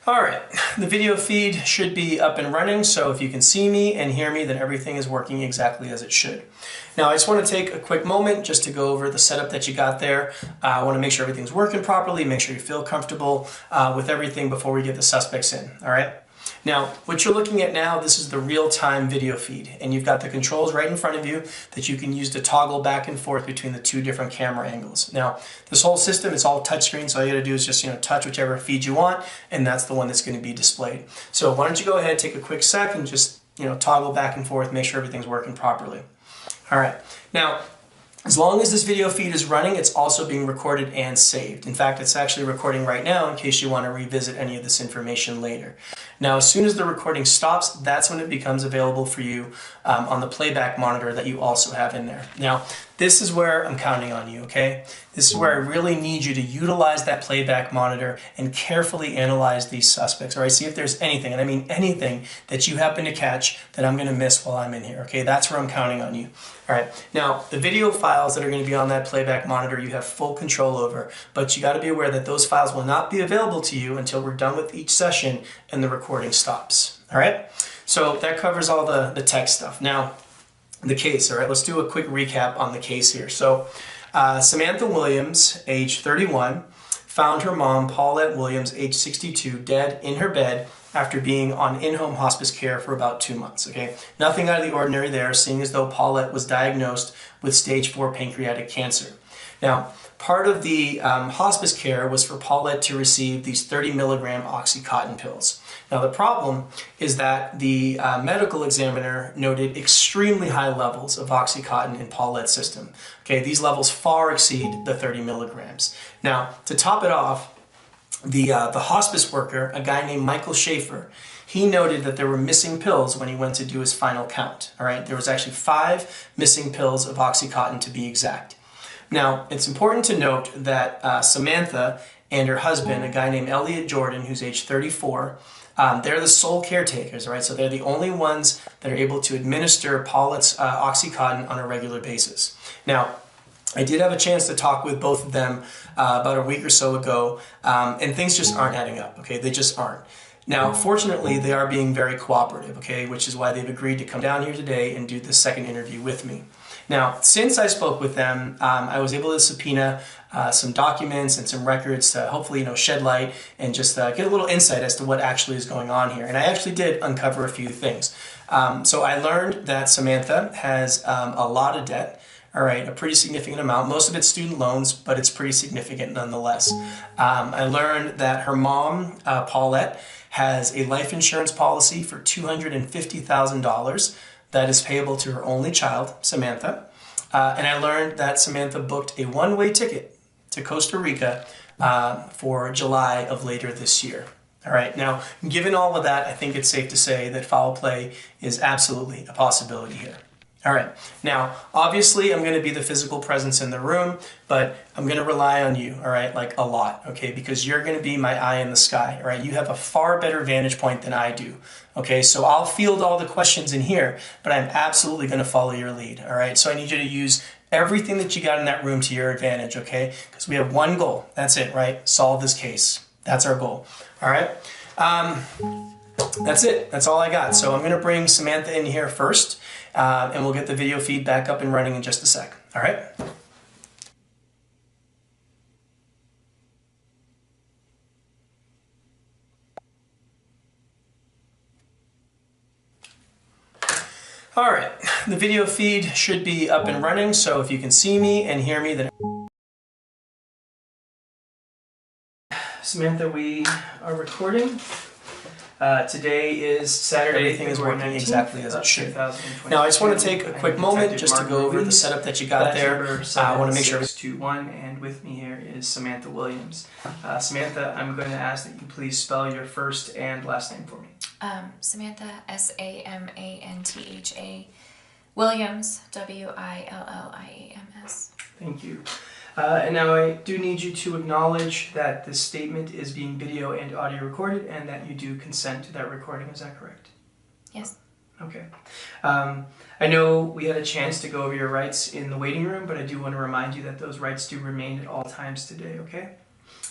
All right, the video feed should be up and running, so if you can see me and hear me, then everything is working exactly as it should. Now, I just want to take a quick moment just to go over the setup that you got there. I want to make sure everything's working properly, make sure you feel comfortable with everything before we get the suspects in, all right? Now, what you're looking at now, this is the real-time video feed, and you've got the controls right in front of you that you can use to toggle back and forth between the two different camera angles. Now, this whole system is all touchscreen, so all you gotta do is just touch whichever feed you want, and that's the one that's gonna be displayed. So why don't you go ahead, take a quick sec, and just toggle back and forth, make sure everything's working properly. All right, now, as long as this video feed is running, it's also being recorded and saved. In fact, it's actually recording right now in case you want to revisit any of this information later. Now, as soon as the recording stops, that's when it becomes available for you on the playback monitor that you also have in there. Now, this is where I'm counting on you, okay? This is where I really need you to utilize that playback monitor and carefully analyze these suspects, all right? See if there's anything, and I mean anything, that you happen to catch that I'm gonna miss while I'm in here, okay? That's where I'm counting on you. All right, now the video files that are gonna be on that playback monitor you have full control over, but you gotta be aware that those files will not be available to you until we're done with each session and the recording stops, all right? So that covers all the tech stuff. Now, the case, all right, let's do a quick recap on the case here. So Samantha Williams, age 31, found her mom, Paulette Williams, age 62, dead in her bed after being on in-home hospice care for about 2 months, okay? Nothing out of the ordinary there, seeing as though Paulette was diagnosed with stage 4 pancreatic cancer. Now, part of the hospice care was for Paulette to receive these 30 milligram Oxycontin pills. Now, the problem is that the medical examiner noted extremely high levels of Oxycontin in Paulette's system. Okay, these levels far exceed the 30 milligrams. Now, to top it off, the hospice worker, a guy named Michael Schaefer, he noted that there were missing pills when he went to do his final count. All right, there was actually 5 missing pills of Oxycontin to be exact. Now, it's important to note that Samantha and her husband, a guy named Elliot Jordan, who's age 34, they're the sole caretakers, right? So they're the only ones that are able to administer Paulette's Oxycontin on a regular basis. Now, I did have a chance to talk with both of them about a week or so ago, and things just aren't adding up, okay? They just aren't. Now, fortunately, they are being very cooperative, okay, which is why they've agreed to come down here today and do the second interview with me. Now, since I spoke with them, I was able to subpoena some documents and some records to hopefully, shed light and just get a little insight as to what actually is going on here. And I actually did uncover a few things. So I learned that Samantha has a lot of debt. All right, a pretty significant amount. Most of it's student loans, but it's pretty significant nonetheless. I learned that her mom, Paulette, has a life insurance policy for $250,000 that is payable to her only child, Samantha. And I learned that Samantha booked a one-way ticket to Costa Rica for July of later this year. All right, now, given all of that, I think it's safe to say that foul play is absolutely a possibility here. All right, now, obviously, I'm going to be the physical presence in the room, but I'm going to rely on you, all right, like a lot, okay, because you're going to be my eye in the sky, all right? You have a far better vantage point than I do, okay? So I'll field all the questions in here, but I'm absolutely going to follow your lead, all right? So I need you to use everything that you got in that room to your advantage, okay? Because we have one goal. That's it, right? Solve this case. That's our goal, all right? That's it. That's all I got. So I'm going to bring Samantha in here first, and we'll get the video feed back up and running in just a sec. All right? All right. The video feed should be up and running, so if you can see me and hear me, then... Samantha, we are recording. Today is Saturday. Everything is working exactly as it should. Now, I just want to take a quick moment just to go over the setup that you got there. I want to make sure... 621, and with me here is Samantha Williams. Samantha, I'm going to ask that you please spell your first and last name for me. Samantha, Samantha, Williams, Williams. Thank you. And now I do need you to acknowledge that this statement is being video and audio recorded and that you do consent to that recording. Is that correct? Yes. Okay. I know we had a chance to go over your rights in the waiting room, but I do want to remind you that those rights do remain at all times today, okay?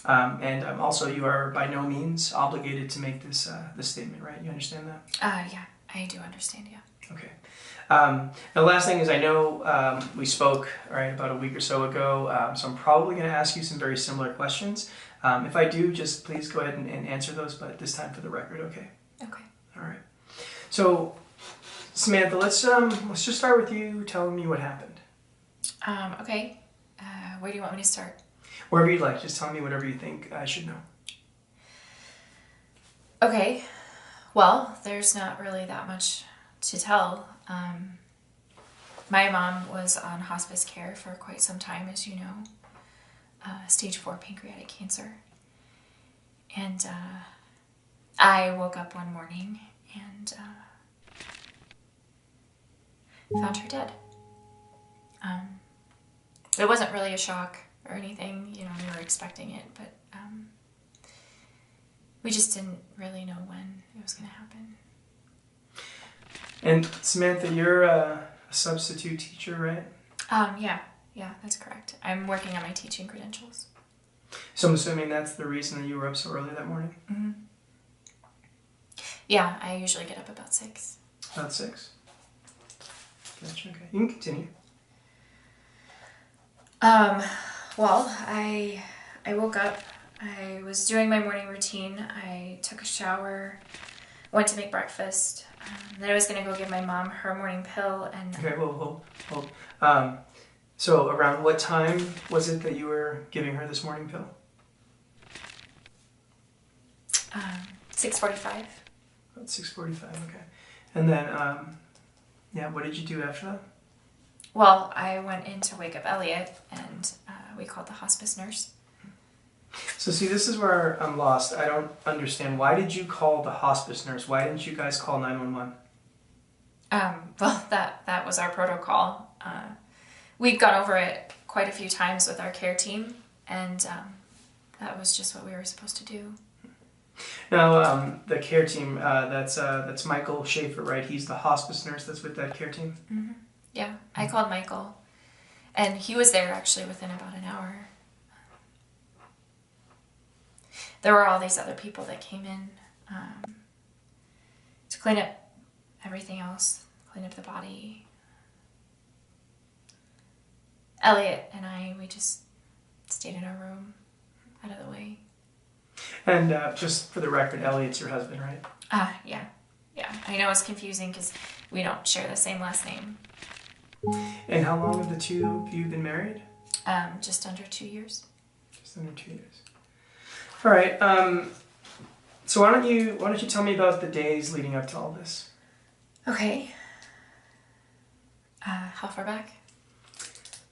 And also, you are by no means obligated to make this statement, right? You understand that? Yeah, I do understand, yeah. Okay. The last thing is, I know we spoke about a week or so ago, so I'm probably going to ask you some very similar questions. If I do, just please go ahead and answer those, but this time for the record, okay? Okay. All right. So, Samantha, let's just start with you telling me what happened. Okay. Where do you want me to start? Wherever you'd like. Just tell me whatever you think I should know. Okay. Well, there's not really that much to tell. My mom was on hospice care for quite some time, as you know. Stage 4 pancreatic cancer. And I woke up one morning and found her dead. It wasn't really a shock or anything, we were expecting it, but we just didn't really know when it was going to happen. And Samantha, you're a substitute teacher, right? Yeah, that's correct. I'm working on my teaching credentials. So I'm assuming that's the reason that you were up so early that morning? Mm-hmm. Yeah, I usually get up about 6. About 6? Gotcha, okay. You can continue. Well, I woke up, I was doing my morning routine, I took a shower, went to make breakfast, then I was going to go give my mom her morning pill, and... Okay, hold. So around what time was it that you were giving her this morning pill? 6:45. About 6:45, okay. And then, what did you do after that? Well, I went in to wake up Elliot, and we called the hospice nurse. So see, this is where I'm lost. I don't understand. Why did you call the hospice nurse? Why didn't you guys call 911? Well, that was our protocol. We'd gone over it quite a few times with our care team, and that was just what we were supposed to do. Now, the care team, that's Michael Schaefer, right? He's the hospice nurse that's with that care team? Mm-hmm. Yeah, I called Michael, and he was there actually within about an hour. There were all these other people that came in to clean up everything else, clean up the body. Elliot and we just stayed in our room, out of the way. And just for the record, Elliot's your husband, right? Yeah. I know it's confusing because we don't share the same last name. And how long have the two of you been married? Just under 2 years. Just under 2 years. All right. So why don't you tell me about the days leading up to all this? Okay. How far back?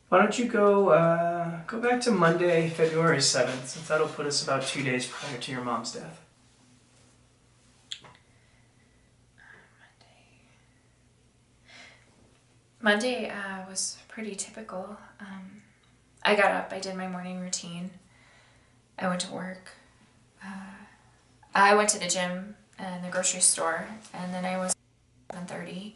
Why don't you go back to Monday, February 7th, since that'll put us about 2 days prior to your mom's death. Monday was pretty typical. I got up, I did my morning routine. I went to work. I went to the gym and the grocery store, and then I was at 7:30.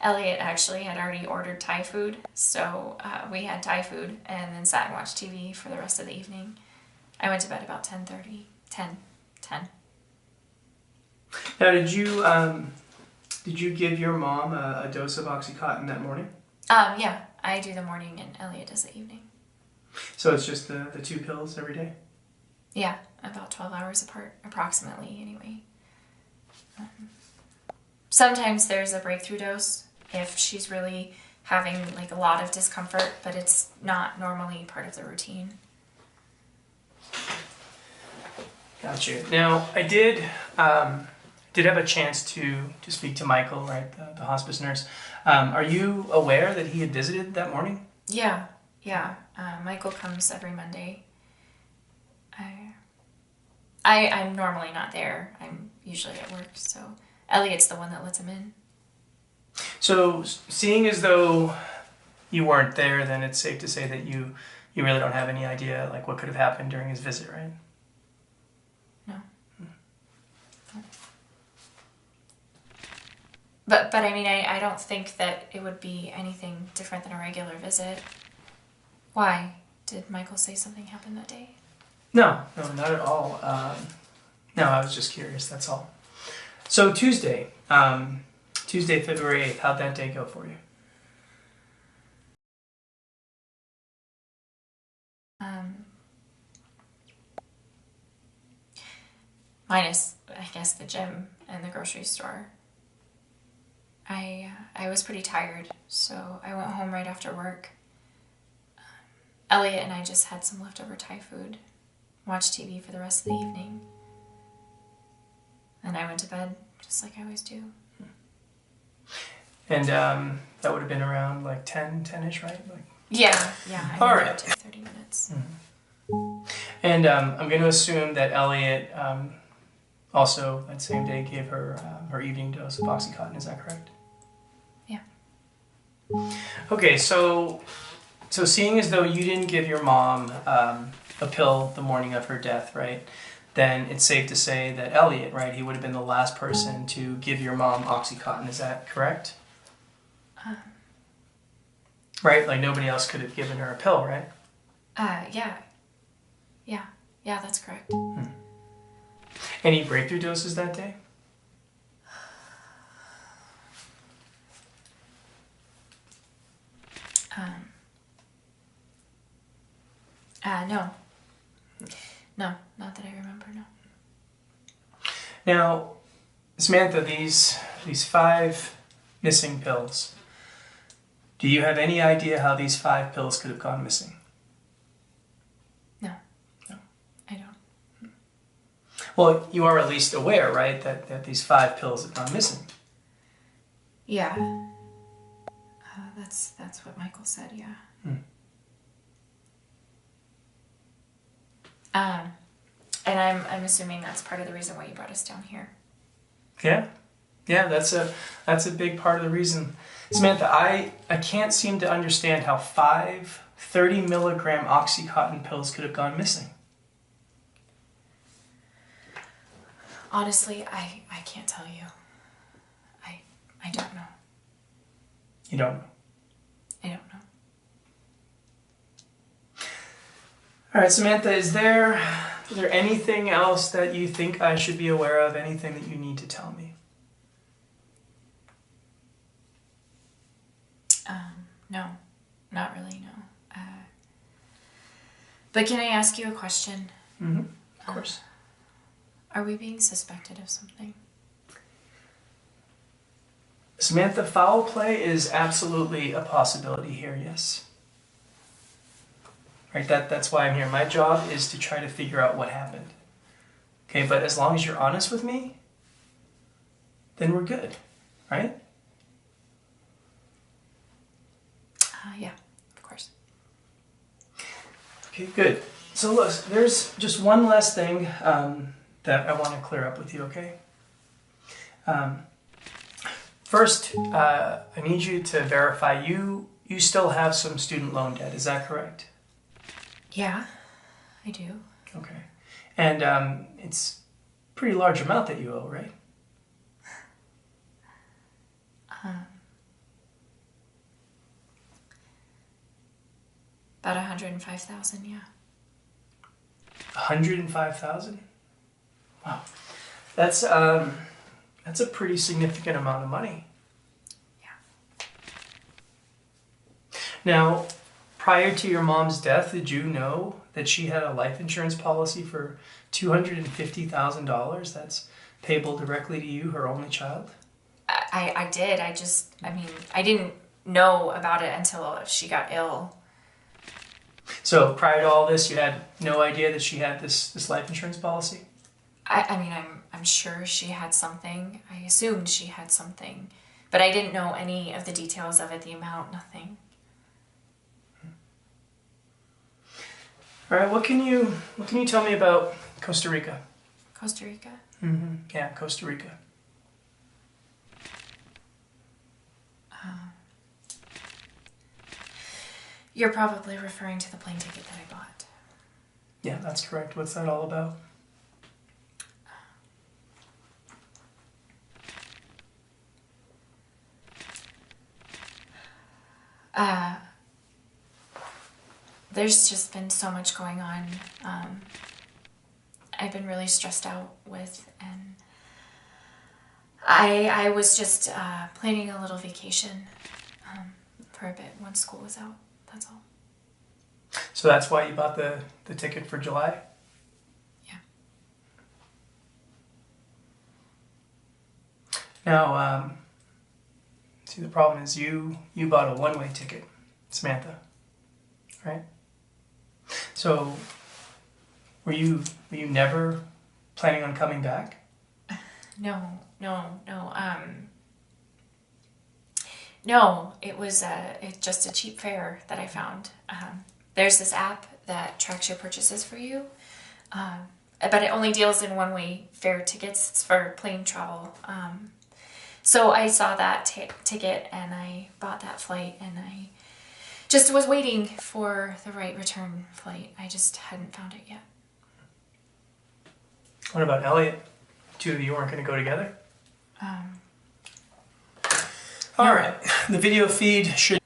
Elliot actually had already ordered Thai food, so we had Thai food and then sat and watched TV for the rest of the evening. I went to bed about 10:30. 10. Now, did you give your mom a dose of OxyContin that morning? Yeah, I do the morning and Elliot does the evening. So it's just the 2 pills every day? Yeah, about 12 hours apart, approximately, anyway. Sometimes there's a breakthrough dose if she's really having like a lot of discomfort, but it's not normally part of the routine. Gotcha. Now, I did have a chance to speak to Michael, right, the hospice nurse. Are you aware that he had visited that morning? Yeah. Michael comes every Monday. I'm normally not there. I'm usually at work, so Elliot's the one that lets him in. So, seeing as though you weren't there, then it's safe to say that you really don't have any idea like what could have happened during his visit, right? No. But I mean, I don't think that it would be anything different than a regular visit. Why? Did Michael say something happened that day? No, not at all. No, I was just curious, that's all. So Tuesday, February 8th, how'd that day go for you? Minus, I guess, the gym and the grocery store. I was pretty tired, so I went home right after work. Elliot and I just had some leftover Thai food, watched TV for the rest of the evening, and I went to bed just like I always do. And that would have been around like 10-ish, right? Yeah. I All think right. it would take 30 minutes. And I'm going to assume that Elliot also that same day gave her her evening dose of Oxycontin. Is that correct? Yeah. Okay, so seeing as though you didn't give your mom a pill the morning of her death, right? Then it's safe to say that Elliot, right? He would have been the last person to give your mom Oxycontin. Is that correct? Right? Like nobody else could have given her a pill, right? Yeah, that's correct. Any breakthrough doses that day? No. No, not that I remember, no. Now, Samantha, these 5 missing pills, do you have any idea how these 5 pills could have gone missing? No. No. I don't. Well, you are at least aware, right, that these 5 pills have gone missing. Yeah. That's what Michael said, yeah. And I'm assuming that's part of the reason why you brought us down here. Yeah, that's a big part of the reason. Samantha, I can't seem to understand how 5 30-milligram Oxycontin pills could have gone missing. Honestly, I can't tell you. I don't know. You don't know. I don't know. All right, Samantha, is there anything else that you think I should be aware of? Anything that you need to tell me? No, not really, no. But can I ask you a question? Mm-hmm. Of course. Are we being suspected of something? Samantha, foul play is absolutely a possibility here, yes. Right, that's why I'm here. My job is to try to figure out what happened. Okay, but as long as you're honest with me, then we're good, right? Yeah, of course. Okay, good. So look, there's just one last thing that I want to clear up with you, okay? First, I need you to verify you still have some student loan debt. Is that correct? Yeah, I do. Okay. And it's a pretty large amount that you owe, right? About 105,000, yeah. 105,000? Wow. That's a pretty significant amount of money. Yeah. Now, prior to your mom's death, did you know that she had a life insurance policy for $250,000 that's payable directly to you, her only child? I did. I didn't know about it until she got ill. So prior to all this, you had no idea that she had this life insurance policy? I'm sure she had something. I assumed she had something. But I didn't know any of the details of it, the amount, nothing. All right, what can you tell me about Costa Rica? Costa Rica? Mm-hmm. Yeah, Costa Rica. You're probably referring to the plane ticket that I bought. Yeah, that's correct. What's that all about? there's just been so much going on. I've been really stressed out with, and I was just planning a little vacation for a bit once school was out. That's all. So that's why you bought the ticket for July? Yeah. Now, see, the problem is you bought a one-way ticket, Samantha, right? So were you never planning on coming back? No. No, it was just a cheap fare that I found. There's this app that tracks your purchases for you, but it only deals in one-way fare tickets. It's for plane travel. So I saw that ticket and I bought that flight, and I just was waiting for the right return flight. I just hadn't found it yet. What about Elliot? Two of you weren't going to go together? All right. The video feed should...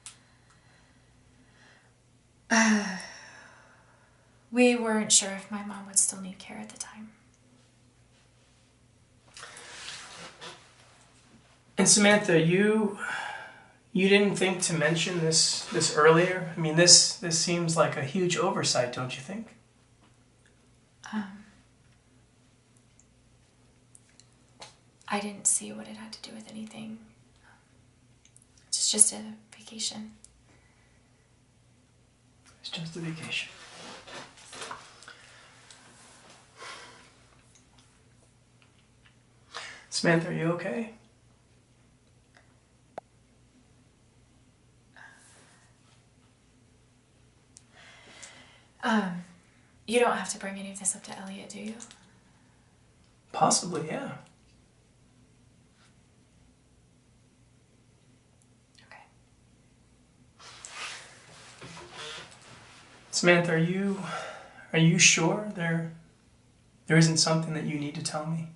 We weren't sure if my mom would still need care at the time. And Samantha, you didn't think to mention this earlier? I mean, this seems like a huge oversight, don't you think? I didn't see what it had to do with anything. It's just a vacation. It's just a vacation. Samantha, are you okay? You don't have to bring any of this up to Elliot, do you? Possibly, yeah. Okay. Samantha, are you sure there isn't something that you need to tell me?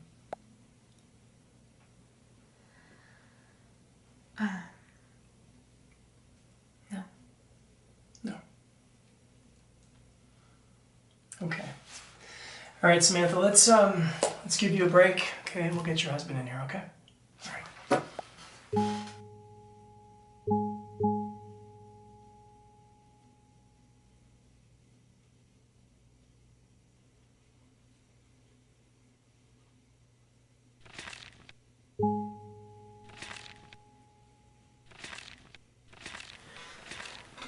No. No. Okay. All right, Samantha, let's give you a break, okay? We'll get your husband in here, okay? All right.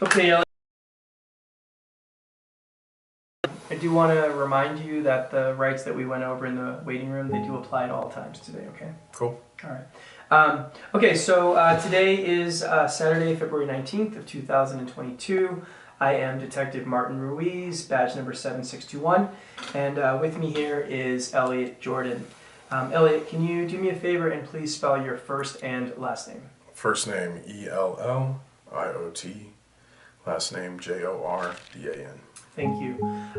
Okay, Elliot. I do want to remind you that the rights that we went over in the waiting room, they do apply at all times today, okay? Cool. All right. Okay, so today is Saturday, February 19th of 2022. I am Detective Martin Ruiz, badge number 7621, and with me here is Elliot Jordan. Elliot, can you do me a favor and please spell your first and last name? First name E-L-L-I-O-T. Last name J-O-R-D-A-N. Thank you.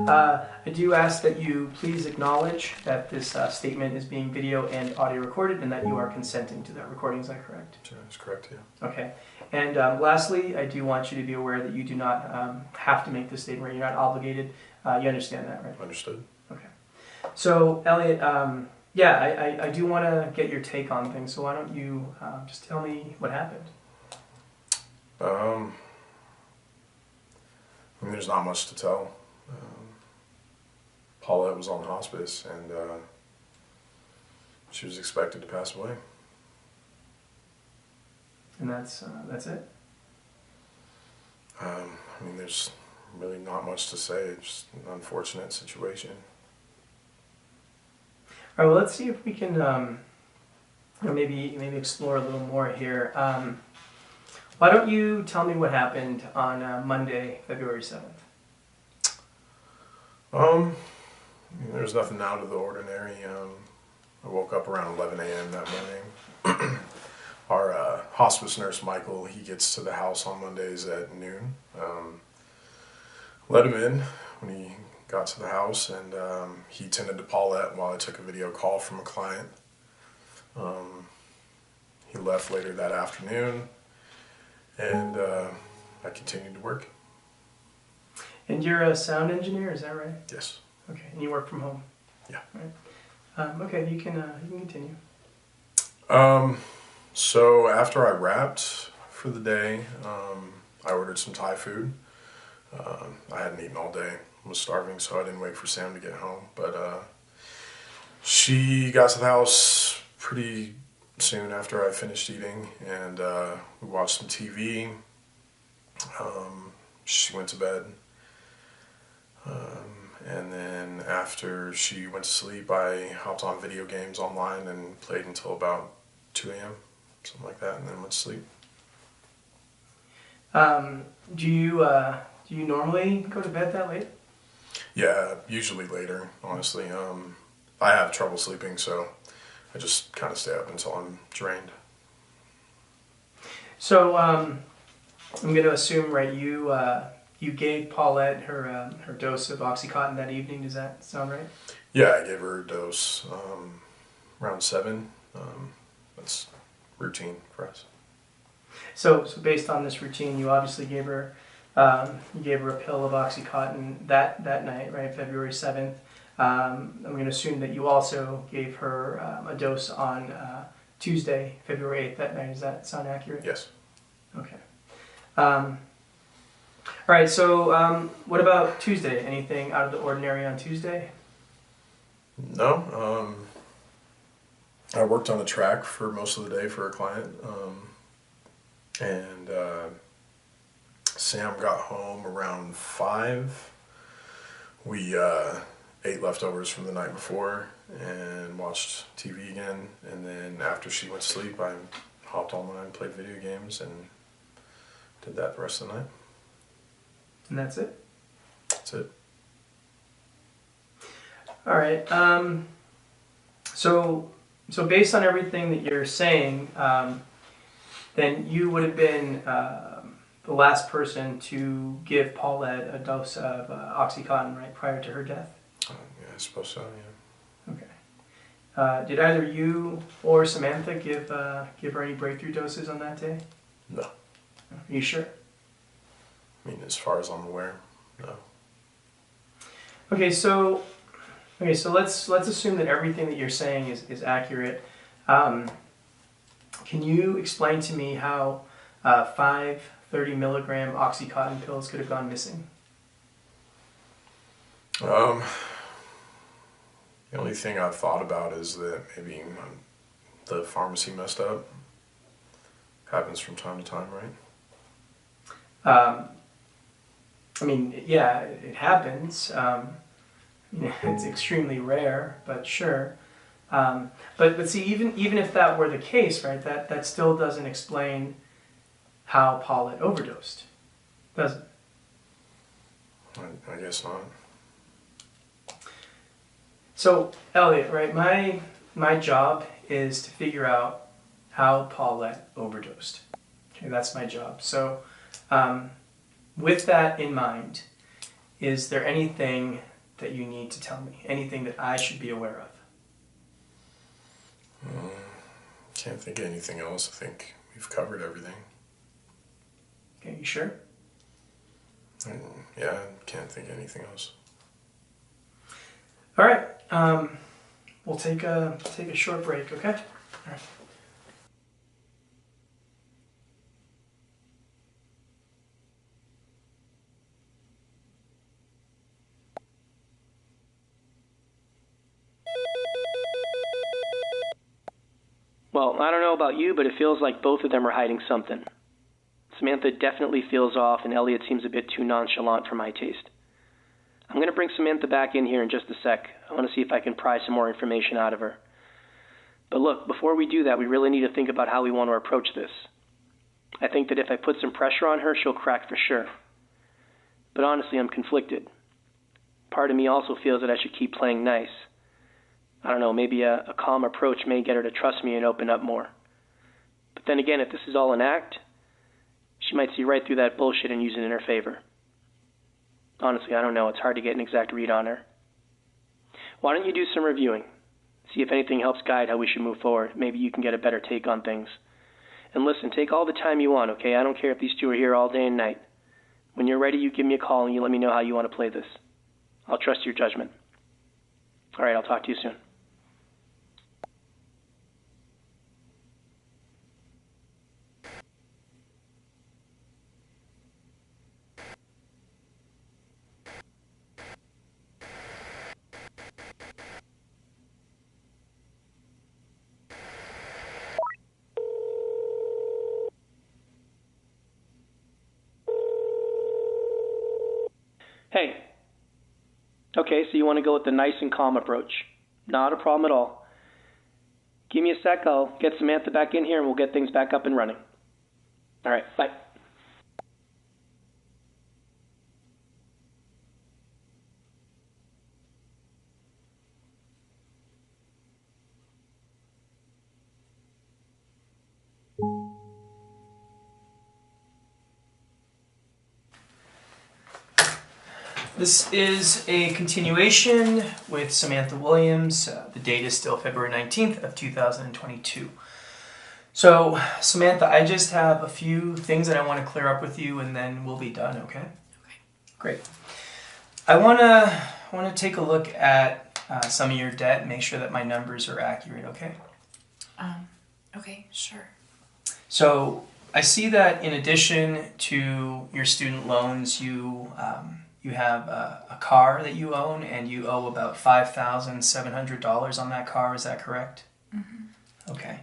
I do ask that you please acknowledge that this statement is being video and audio recorded and that you are consenting to that recording. Is that correct? That's correct, yeah. Okay. And lastly, I do want you to be aware that you do not have to make this statement. You're not obligated. You understand that, right? Understood. Okay. So, Elliot, yeah, I do want to get your take on things. So why don't you just tell me what happened? I mean, there's not much to tell. Paulette was on hospice, and she was expected to pass away. And that's it? I mean, there's really not much to say. It's just an unfortunate situation. All right, well, let's see if we can maybe explore a little more here. Why don't you tell me what happened on Monday, February 7th? I mean, there's nothing out of the ordinary. I woke up around 11 a.m. that morning. Our hospice nurse, Michael, he gets to the house on Mondays at noon. Let him in when he got to the house, and he tended to Paulette while I took a video call from a client. He left later that afternoon, and I continued to work. And you're a sound engineer, is that right? Yes. Okay, and you work from home? Yeah. Right. Okay, you can continue. So after I wrapped for the day, I ordered some Thai food. I hadn't eaten all day. I was starving, so I didn't wait for Sam to get home. But she got to the house pretty soon after I finished eating, and we watched some TV. She went to bed. And then after she went to sleep, I hopped on video games online and played until about 2 a.m., something like that, and then went to sleep. Do you normally go to bed that late? Yeah, usually later, honestly. I have trouble sleeping, so I just kind of stay up until I'm drained. So I'm going to assume, right, you gave Paulette her dose of OxyContin that evening. Does that sound right? Yeah, I gave her a dose around 7. That's routine for us. So based on this routine, you obviously gave her a pill of OxyContin that night, right, February 7th. I'm going to assume that you also gave her a dose on Tuesday, February 8th that night. Does that sound accurate? Yes. Okay. All right, so what about Tuesday? Anything out of the ordinary on Tuesday? No. I worked on a track for most of the day for a client. And Sam got home around 5. We ate leftovers from the night before and watched TV again. And then after she went to sleep, I hopped online, played video games, and did that the rest of the night. And that's it? That's it. All right. So based on everything that you're saying, then you would have been the last person to give Paulette a dose of OxyContin, right, prior to her death? Yeah, I suppose so, yeah. Okay. Did either you or Samantha give her any breakthrough doses on that day? No. Are you sure? I mean, as far as I'm aware, no. Okay, so let's assume that everything that you're saying is accurate. Can you explain to me how 5 30-milligram OxyContin pills could have gone missing? The only thing I've thought about is that maybe the pharmacy messed up. Happens from time to time, right? I mean, yeah, it happens. It's extremely rare, but sure. But see, even if that were the case, right, that still doesn't explain how Paulette overdosed, does it? I guess not. So, Elliot, right, my job is to figure out how Paulette overdosed. Okay, that's my job. So, with that in mind, is there anything that you need to tell me? Anything that I should be aware of? Can't think of anything else. I think we've covered everything. Okay, you sure? Yeah, I can't think of anything else. All right. We'll take a short break, okay? All right. Well, I don't know about you, but it feels like both of them are hiding something. Samantha definitely feels off, and Elliot seems a bit too nonchalant for my taste. I'm going to bring Samantha back in here in just a sec. I want to see if I can pry some more information out of her. But look, before we do that, we really need to think about how we want to approach this. I think that if I put some pressure on her, she'll crack for sure. But honestly, I'm conflicted. Part of me also feels that I should keep playing nice. I don't know, maybe a calm approach may get her to trust me and open up more. But then again, if this is all an act, she might see right through that bullshit and use it in her favor. Honestly, I don't know. It's hard to get an exact read on her. Why don't you do some reviewing? See if anything helps guide how we should move forward. Maybe you can get a better take on things. And listen, take all the time you want, okay? I don't care if these two are here all day and night. When you're ready, you give me a call and you let me know how you want to play this. I'll trust your judgment. All right, I'll talk to you soon. Hey. Okay, so you want to go with the nice and calm approach. Not a problem at all. Give me a sec. I'll get Samantha back in here and we'll get things back up and running. All right, bye. This is a continuation with Samantha Williams. The date is still February 19th of 2022. So, Samantha, I just have a few things that I want to clear up with you and then we'll be done, okay? Okay. Great. I want to take a look at some of your debt, make sure that my numbers are accurate, okay? Okay, sure. So, I see that in addition to your student loans, you have a car that you own, and you owe about $5,700 on that car. Is that correct? Mm-hmm. Okay.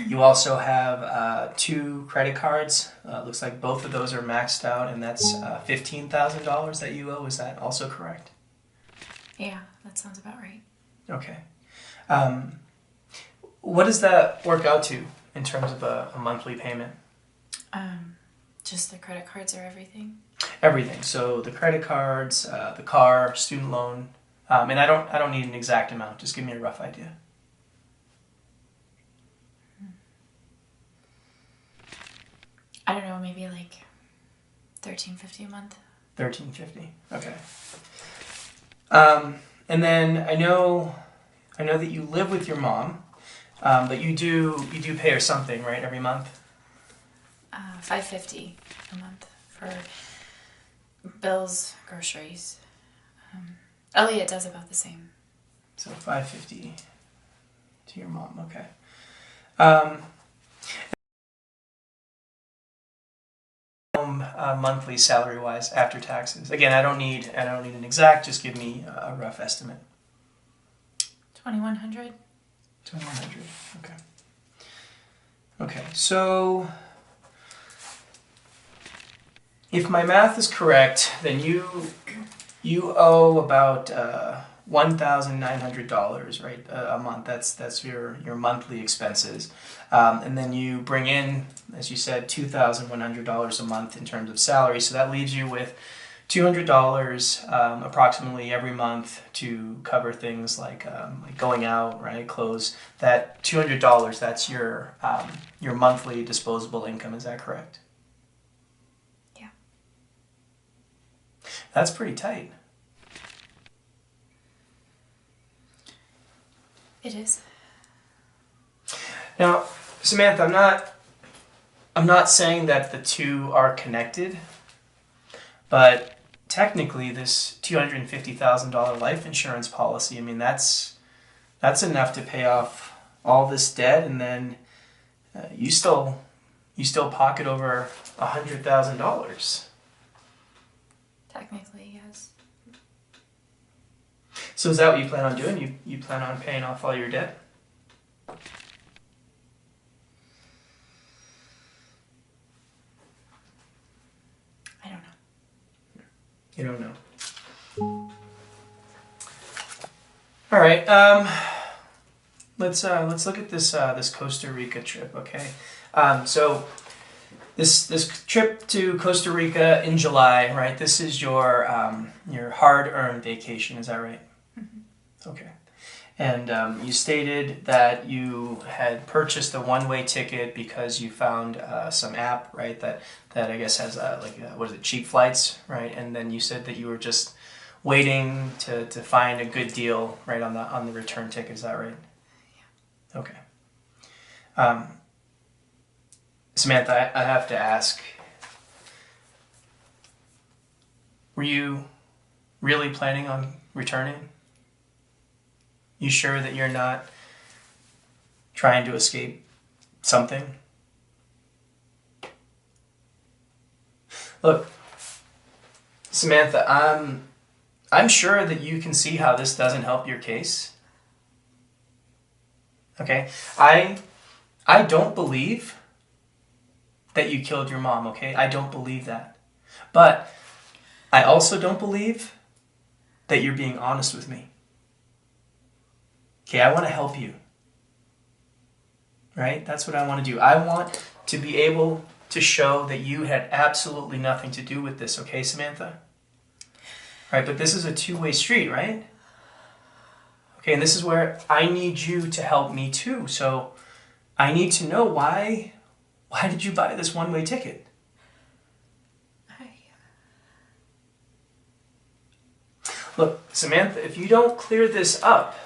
You also have 2 credit cards. Looks like both of those are maxed out, and that's $15,000 that you owe. Is that also correct? Yeah, that sounds about right. Okay. What does that work out to in terms of a monthly payment? Just the credit cards or everything? Everything. So the credit cards, the car, student loan, and I don't need an exact amount. Just give me a rough idea. I don't know, maybe like $13.50 a month. $13.50. Okay. And then I know that you live with your mom, but you do pay her something, right, every month? $5.50 a month for bills, groceries. Elliot does about the same. So $5.50 to your mom. Okay. Monthly salary wise after taxes. Again, I don't need an exact. Just give me a rough estimate. 2,100. 2,100. Okay. Okay. So, if my math is correct, then you owe about $1,900, right, a month. That's your monthly expenses, and then you bring in, as you said, $2,100 a month in terms of salary. So that leaves you with $200 approximately every month to cover things like going out, right, clothes. That $200, that's your monthly disposable income. Is that correct? Yeah. That's pretty tight. It is. Now, Samantha, I'm not saying that the two are connected, but technically this $250,000 life insurance policy, I mean, that's enough to pay off all this debt, and then you still pocket over $100,000. Technically, yes. So is that what you plan on doing? You plan on paying off all your debt? I don't know. You don't know. All right. Let's look at this Costa Rica trip. Okay. So this trip to Costa Rica in July, right? This is your hard-earned vacation. Is that right? Mm-hmm. Okay. And you stated that you had purchased a one-way ticket because you found some app, right? That I guess has what is it? Cheap flights, right? And then you said that you were just waiting to find a good deal, right, on the return ticket. Is that right? Yeah. Okay. Samantha, I have to ask. Were you really planning on returning? You sure that you're not trying to escape something? Look, Samantha, I'm sure that you can see how this doesn't help your case. Okay? I don't believe that you killed your mom, okay? I don't believe that. But I also don't believe that you're being honest with me. Okay, I want to help you. Right? That's what I want to do. I want to be able to show that you had absolutely nothing to do with this, okay, Samantha? Right, but this is a two-way street, right? Okay, and this is where I need you to help me too. So I need to know why did you buy this one-way ticket? Look, Samantha, if you don't clear this up,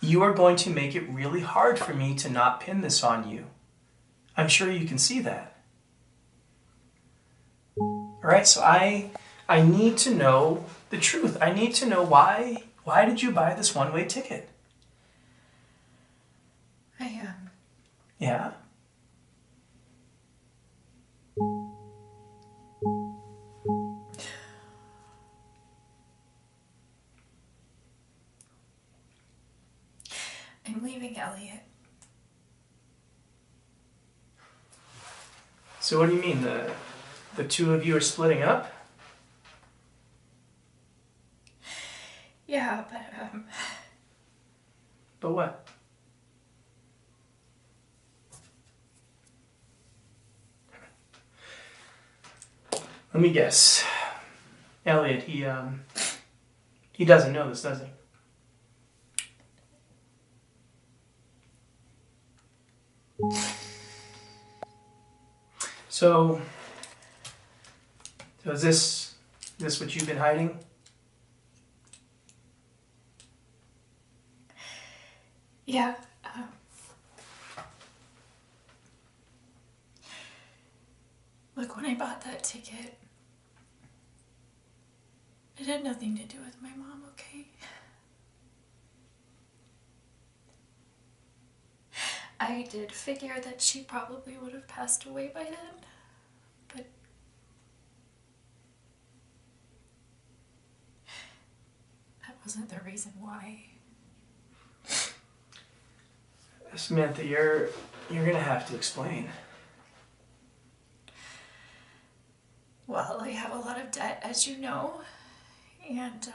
you are going to make it really hard for me to not pin this on you. I'm sure you can see that. All right, so I need to know the truth. I need to know why did you buy this one-way ticket? Yeah? I'm leaving Elliot. So what do you mean, the two of you are splitting up? Yeah, But what? Let me guess. Elliot, he doesn't know this, does he? So is this what you've been hiding? yeah. Look, when I bought that ticket, it had nothing to do with my mom, okay? I did figure that she probably would have passed away by then, but that wasn't the reason why. Samantha, you're gonna have to explain. Well, I have a lot of debt, as you know, and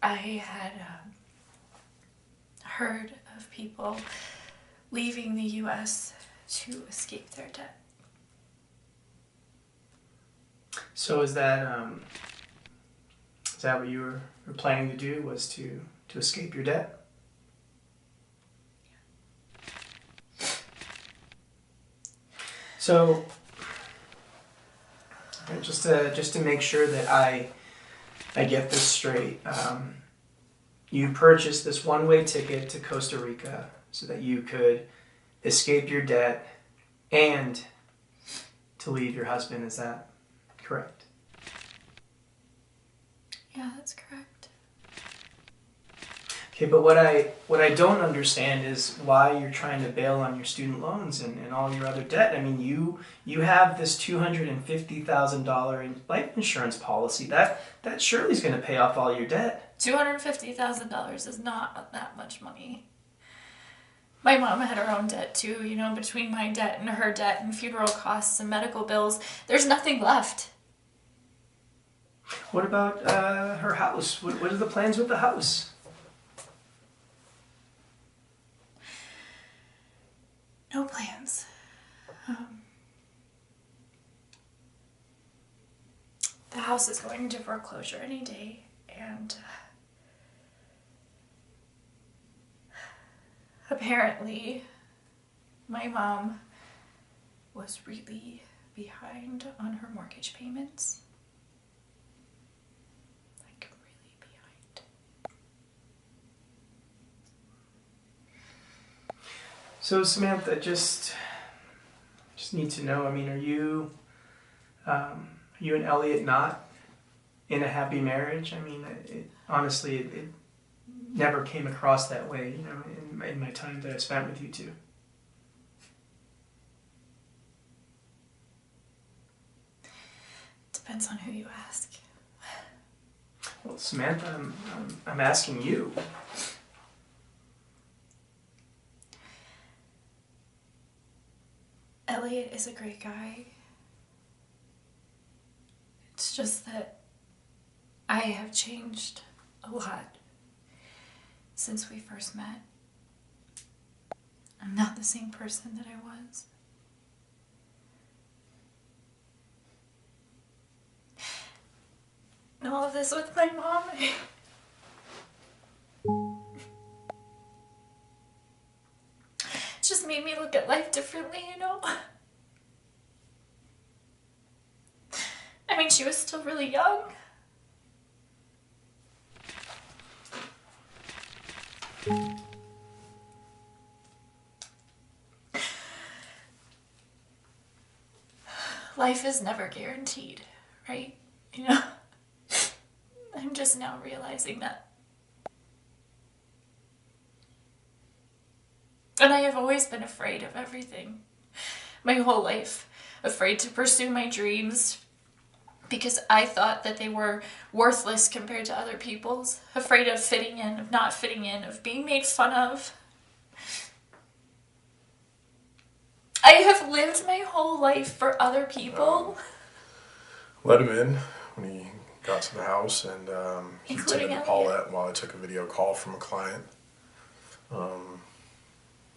I had heard of people leaving the U.S. to escape their debt. So is that what you were planning to do, was to escape your debt? So just to make sure that I get this straight, you purchased this one-way ticket to Costa Rica so that you could escape your debt and to leave your husband. Is that correct? Yeah, that's correct. Okay, but what I don't understand is why you're trying to bail on your student loans and all your other debt. I mean, you have this $250,000 life insurance policy. That surely is going to pay off all your debt. $250,000 is not that much money. My mom had her own debt too, you know, between my debt and her debt and funeral costs and medical bills. There's nothing left. What about her house? What are the plans with the house? No plans. The house is going into foreclosure any day, and apparently my mom was really behind on her mortgage payments. Like, really behind. So Samantha, just need to know. I mean, are you and Elliot not in a happy marriage? I mean, honestly, it never came across that way. You know, in my time that I spent with you two. Depends on who you ask. Well, Samantha, I'm asking you. Elliot is a great guy. It's just that I have changed a lot since we first met. I'm not the same person that I was. And all of this with my mom, it just made me look at life differently, you know? I mean, she was still really young. Life is never guaranteed, right? You know? I'm just now realizing that. And I have always been afraid of everything. My whole life. Afraid to pursue my dreams because I thought that they were worthless compared to other people's. Afraid of fitting in, of not fitting in, of being made fun of. I have lived my whole life for other people. Let him in when he got to the house, and he Including attended to Paulette while I took a video call from a client.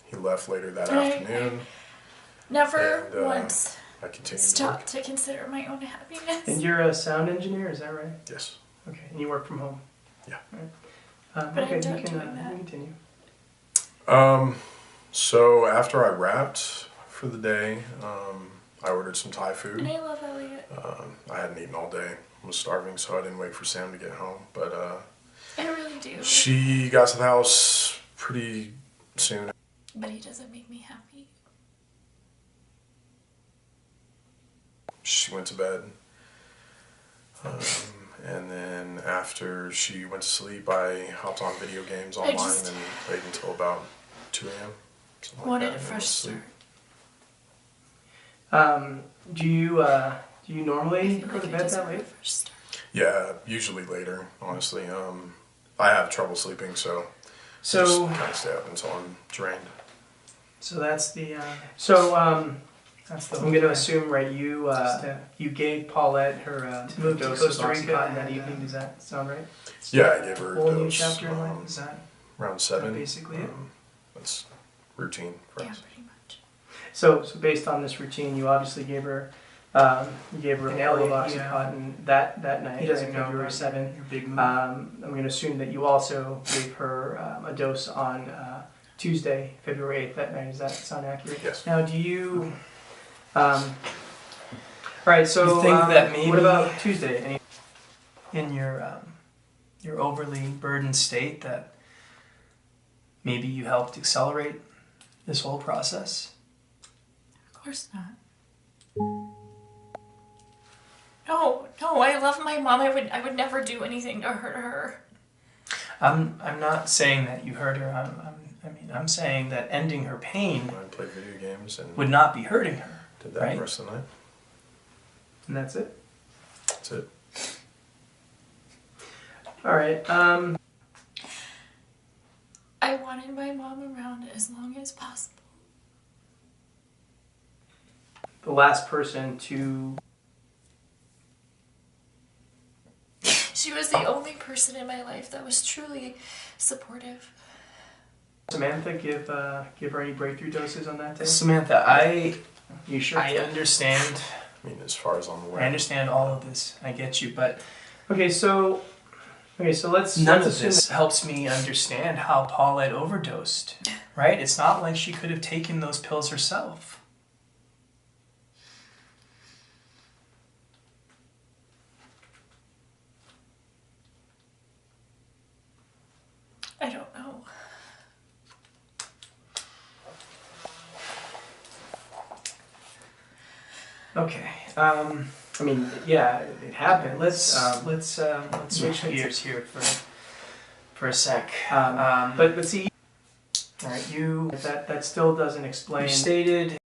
He left later that afternoon. Never and, once I continued stopped to consider my own happiness. And you're a sound engineer, is that right? Yes. Okay, and you work from home. Yeah. Right. But Okay, I'm done you can doing that. continue. So after I wrapped for the day, I ordered some Thai food. And I love Elliot. I hadn't eaten all day. I was starving, so I didn't wait for Sam to get home. But I really do. she got to the house pretty soon. But he doesn't make me happy. She went to bed. And then after she went to sleep, I hopped on video games online and played until about 2 a.m. Wanted a fresh start. Do you normally go to bed that late? Yeah, usually later, honestly. I have trouble sleeping, so I just kind of stay up until I'm drained. So that's the I'm going to assume, right, you gave Paulette her move to Costa Rica that evening. Does that sound right? Yeah, I gave her a whole new dose, chapter in life. Is that around 7. basically it? That's routine for us. Yeah, pretty much. So based on this routine, you obviously gave her an L of Oxycontin that night. He doesn't know February 7th. I'm going to assume that you also gave her a dose on Tuesday, February 8th that night. Does that sound accurate? Yes. Now, do you? All right. So You think that maybe what about Tuesday? In your overly burdened state, that maybe you helped accelerate this whole process? Of course not. No, I love my mom. I would never do anything to hurt her. I'm not saying that you hurt her. I'm saying that ending her pain I played video games and would not be hurting her. did that right? the rest of the night. And that's it. That's it. All right. I wanted my mom around as long as possible. The last person to. She was the only person in my life that was truly supportive. Samantha, give her any breakthrough doses on that day. Samantha, You sure? I understand. I mean, as far as I'm aware. I understand all of this. I get you, but Okay, so let's none let's of assume this helps me understand how Paulette overdosed. Right? It's not like she could have taken those pills herself. I don't know. Okay. I mean, yeah, it happened. Let's switch gears here for a sec. But see, all right, that still doesn't explain. You stated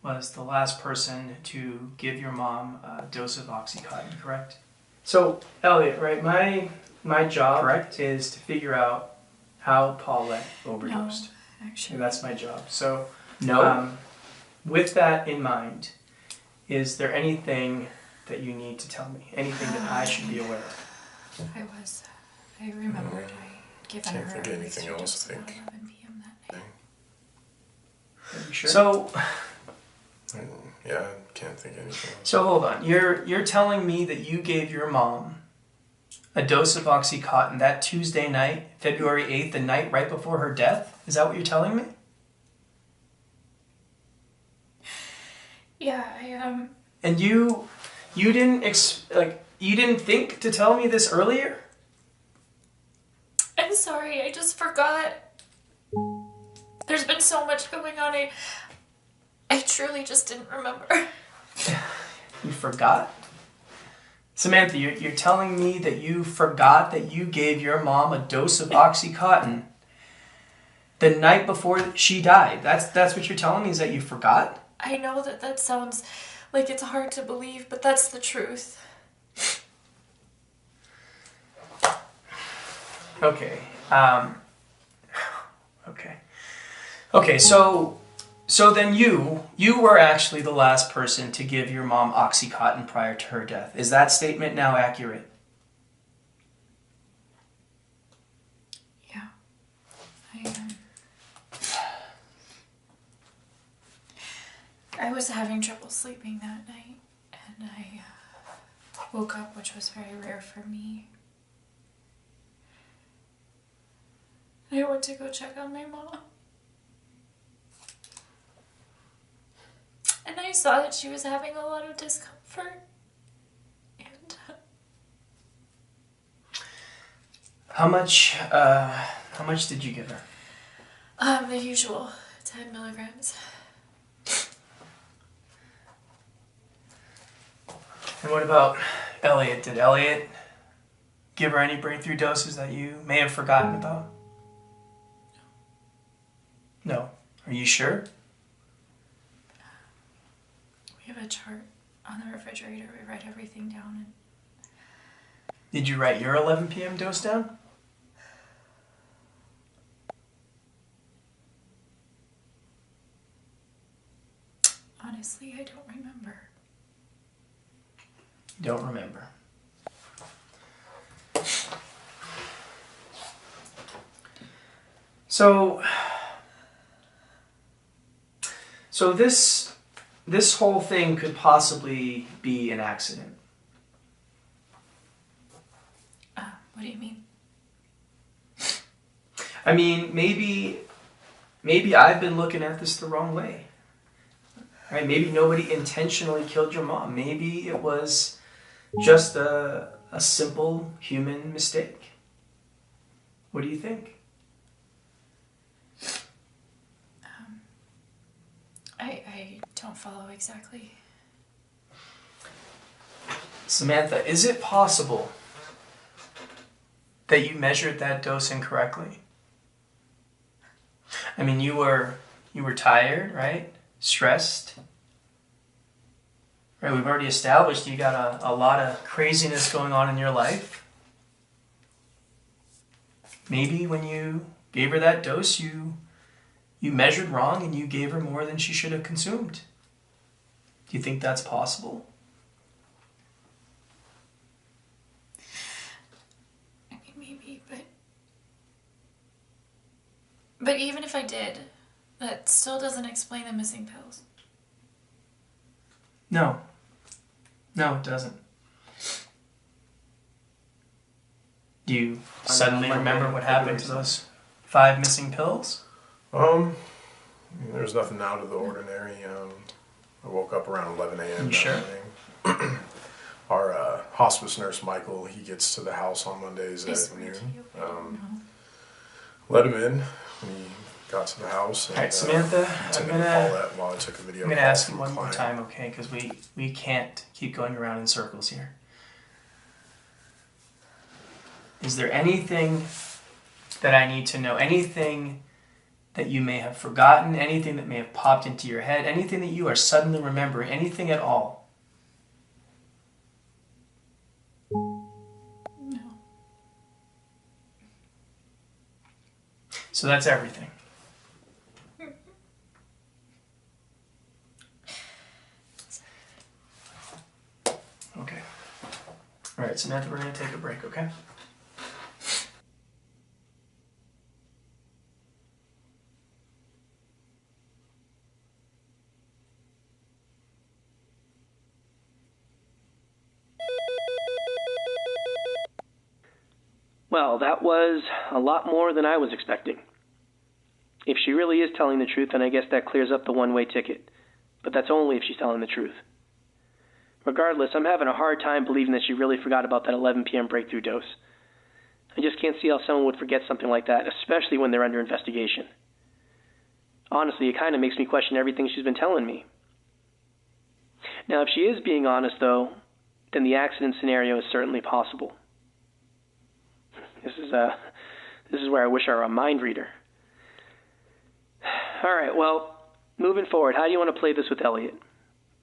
was the last person to give your mom a dose of Oxycontin, correct? So, Elliot, right? My job, correct, is to figure out how Paulette overdosed. No, actually. That's my job. So, No. with that in mind, is there anything that you need to tell me? Anything that I should be aware of? I remembered I'd given Can't her think of a anything dose else, I about think. 11 p.m. that night. Are you sure? So, Yeah, I can't think of anything else. so hold on. You're telling me that you gave your mom a dose of Oxycontin that Tuesday night, February 8th, the night right before her death? Is that what you're telling me? Yeah, And you didn't you didn't think to tell me this earlier? I'm sorry, I just forgot. There's been so much going on, I truly just didn't remember. You forgot? Samantha, you're telling me that you forgot that you gave your mom a dose of Oxycontin the night before she died. That's what you're telling me, is that you forgot? I know that sounds like it's hard to believe, but that's the truth. Okay. Okay, so then you were actually the last person to give your mom Oxycontin prior to her death. Is that statement now accurate? Yeah. I was having trouble sleeping that night, and I woke up, which was very rare for me. I went to go check on my mom. And I saw that she was having a lot of discomfort. And How much did you give her? the usual 10 milligrams. And what about Elliot? Did Elliot give her any breakthrough doses that you may have forgotten about? No. Are you sure? We have a chart on the refrigerator. We write everything down. And Did you write your 11 p.m. dose down? honestly, I don't remember. You don't remember. So this whole thing could possibly be an accident. What do you mean? I mean, maybe I've been looking at this the wrong way. Right? Maybe nobody intentionally killed your mom. Maybe it was just a simple human mistake. What do you think? I don't follow exactly. Samantha, is it possible that you measured that dose incorrectly? I mean, you were tired, right? Stressed. Right, we've already established you got a lot of craziness going on in your life. Maybe when you gave her that dose, you measured wrong and you gave her more than she should have consumed. Do you think that's possible? I mean, maybe, but even if I did, that still doesn't explain the missing pills. No, it doesn't. Do you suddenly remember what happened to those 5 missing pills? There's nothing out of the ordinary. I woke up around 11 a.m. You sure? morning. Our hospice nurse, Michael, he gets to the house on Mondays I at swear noon. to you, I don't know. Let him in. He got to the house. And, All right, Samantha, I'm gonna call that while I took a video. I'm gonna call ask from you one the more client. time, okay? Because we can't keep going around in circles here. Is there anything that I need to know? Anything that you may have forgotten? Anything that may have popped into your head? Anything that you are suddenly remembering? Anything at all? No. So that's everything. Okay. All right, Samantha, we're going to take a break, okay? Well, that was a lot more than I was expecting. If she really is telling the truth, then I guess that clears up the one-way ticket. But that's only if she's telling the truth. Regardless, I'm having a hard time believing that she really forgot about that 11 p.m. breakthrough dose. I just can't see how someone would forget something like that, especially when they're under investigation. Honestly, it kind of makes me question everything she's been telling me. Now, if she is being honest, though, then the accident scenario is certainly possible. This is where I wish I were a mind reader. All right, well, moving forward, how do you want to play this with Elliot?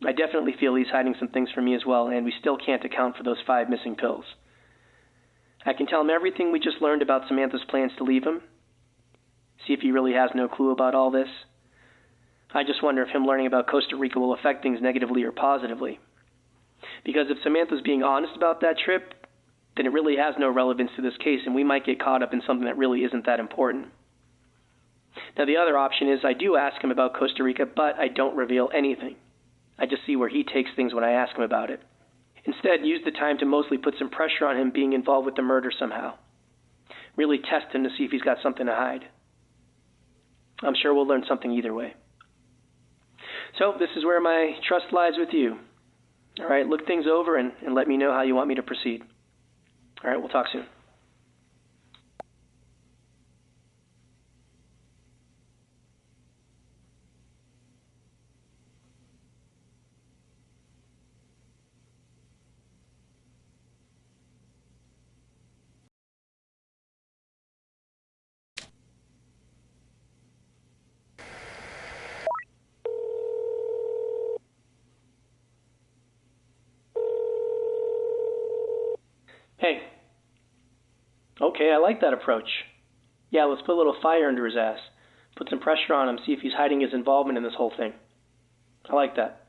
I definitely feel he's hiding some things from me as well, and we still can't account for those 5 missing pills. I can tell him everything we just learned about Samantha's plans to leave him. See if he really has no clue about all this. I just wonder if him learning about Costa Rica will affect things negatively or positively. Because if Samantha's being honest about that trip, then it really has no relevance to this case, and we might get caught up in something that really isn't that important. Now, the other option is I do ask him about Costa Rica, but I don't reveal anything. I just see where he takes things when I ask him about it. Instead, use the time to mostly put some pressure on him being involved with the murder somehow. Really test him to see if he's got something to hide. I'm sure we'll learn something either way. So, this is where my trust lies with you. All right, look things over and let me know how you want me to proceed. All right, we'll talk soon. Hey. Okay, I like that approach. Yeah, let's put a little fire under his ass. Put some pressure on him, see if he's hiding his involvement in this whole thing. I like that.